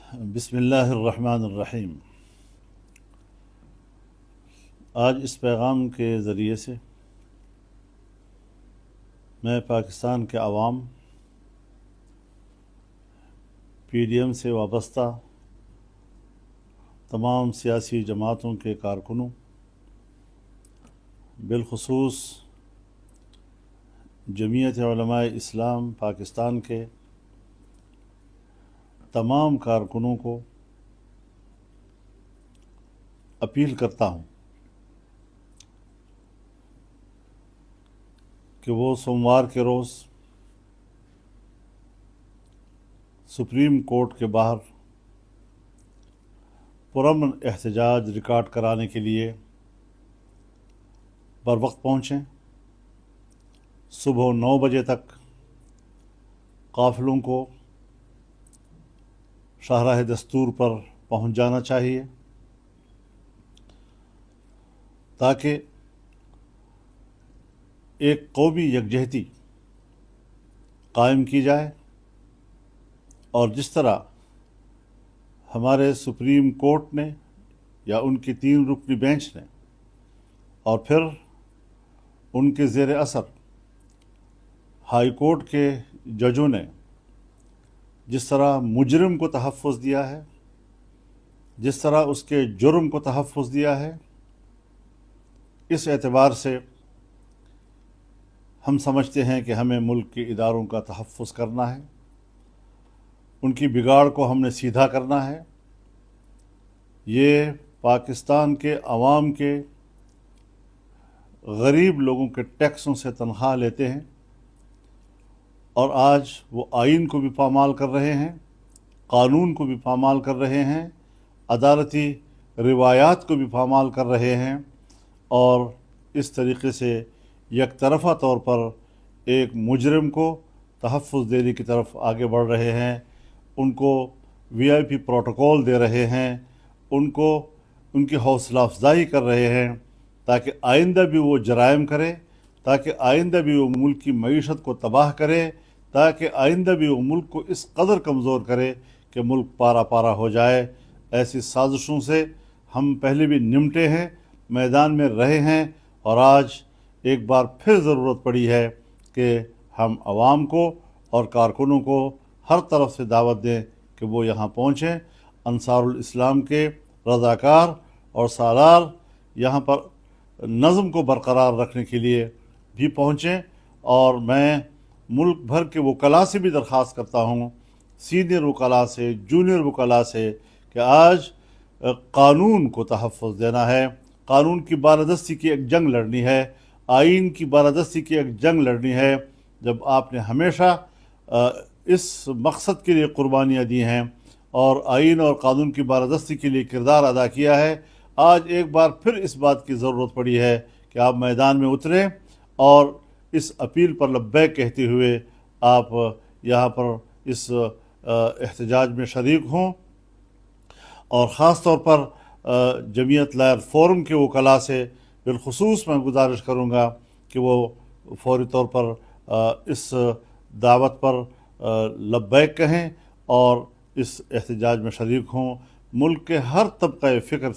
بسم اللہ الرحمن الرحیم۔ آج اس پیغام کے ذریعے سے میں پاکستان کے عوام، پی ڈی ایم سے وابستہ تمام سیاسی جماعتوں کے کارکنوں، بالخصوص جمعیت علماء اسلام پاکستان کے تمام کارکنوں کو اپیل کرتا ہوں کہ وہ سوموار کے روز سپریم کورٹ کے باہر پرامن احتجاج ریکارڈ کرانے کے لیے بروقت پہنچیں۔ صبح 9 بجے تک قافلوں کو شاہراہ دستور پر پہنچ جانا چاہیے تاکہ ایک قومی یکجہتی قائم کی جائے، اور جس طرح ہمارے سپریم کورٹ نے یا ان کی 3 رکنی بینچ نے اور پھر ان کے زیر اثر ہائی کورٹ کے ججوں نے جس طرح مجرم کو تحفظ دیا ہے، جس طرح اس کے جرم کو تحفظ دیا ہے، اس اعتبار سے ہم سمجھتے ہیں کہ ہمیں ملک کے اداروں کا تحفظ کرنا ہے، ان کی بگاڑ کو ہم نے سیدھا کرنا ہے۔ یہ پاکستان کے عوام کے غریب لوگوں کے ٹیکسوں سے تنخواہ لیتے ہیں، اور آج وہ آئین کو بھی پامال کر رہے ہیں، قانون کو بھی پامال کر رہے ہیں، عدالتی روایات کو بھی پامال کر رہے ہیں، اور اس طریقے سے یک طرفہ طور پر ایک مجرم کو تحفظ دینے کی طرف آگے بڑھ رہے ہیں، ان کو VIP پروٹوکول دے رہے ہیں، ان کی حوصلہ افزائی کر رہے ہیں تاکہ آئندہ بھی وہ جرائم کرے، تاکہ آئندہ بھی وہ ملک کی معیشت کو تباہ کرے، تاکہ آئندہ بھی وہ ملک کو اس قدر کمزور کرے کہ ملک پارا پارا ہو جائے۔ ایسی سازشوں سے ہم پہلے بھی نمٹے ہیں، میدان میں رہے ہیں، اور آج ایک بار پھر ضرورت پڑی ہے کہ ہم عوام کو اور کارکنوں کو ہر طرف سے دعوت دیں کہ وہ یہاں پہنچیں۔ انصار الاسلام کے رضاکار اور سالار یہاں پر نظم کو برقرار رکھنے کے لیے بھی پہنچیں، اور میں ملک بھر کے وکلاء سے بھی درخواست کرتا ہوں، سینئر وکلاء سے، جونیئر وکلاء سے، کہ آج قانون کو تحفظ دینا ہے، قانون کی بالادستی کی ایک جنگ لڑنی ہے، آئین کی بالادستی کی ایک جنگ لڑنی ہے۔ جب آپ نے ہمیشہ اس مقصد کے لیے قربانیاں دی ہیں اور آئین اور قانون کی بالادستی کے لیے کردار ادا کیا ہے، آج ایک بار پھر اس بات کی ضرورت پڑی ہے کہ آپ میدان میں اتریں اور اس اپیل پر لبیک کہتے ہوئے آپ یہاں پر اس احتجاج میں شریک ہوں۔ اور خاص طور پر جمعیت لائر فورم کے وکلاء سے بالخصوص میں گزارش کروں گا کہ وہ فوری طور پر اس دعوت پر لبیک کہیں اور اس احتجاج میں شریک ہوں۔ ملک کے ہر طبقہ فکر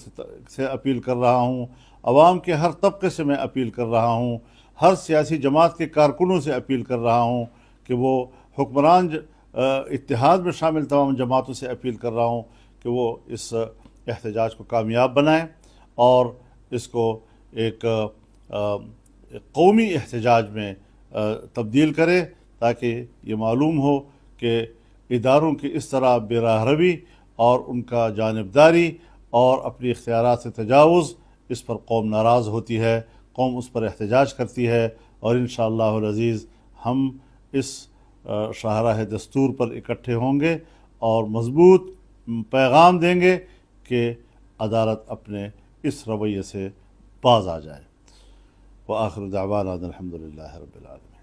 سے اپیل کر رہا ہوں، عوام کے ہر طبقے سے میں اپیل کر رہا ہوں، ہر سیاسی جماعت کے کارکنوں سے اپیل کر رہا ہوں کہ وہ حکمران اتحاد میں شامل تمام جماعتوں سے اپیل کر رہا ہوں کہ وہ اس احتجاج کو کامیاب بنائیں اور اس کو ایک قومی احتجاج میں تبدیل کرے، تاکہ یہ معلوم ہو کہ اداروں کی اس طرح بے راہ روی اور ان کا جانبداری اور اپنی اختیارات سے تجاوز، اس پر قوم ناراض ہوتی ہے، قوم اس پر احتجاج کرتی ہے، اور انشاءاللہ العزیز ہم اس شاہراہ دستور پر اکٹھے ہوں گے اور مضبوط پیغام دیں گے کہ عدالت اپنے اس رویے سے باز آ جائے۔ وآخر دعوانا الحمدللہ رب العالمین۔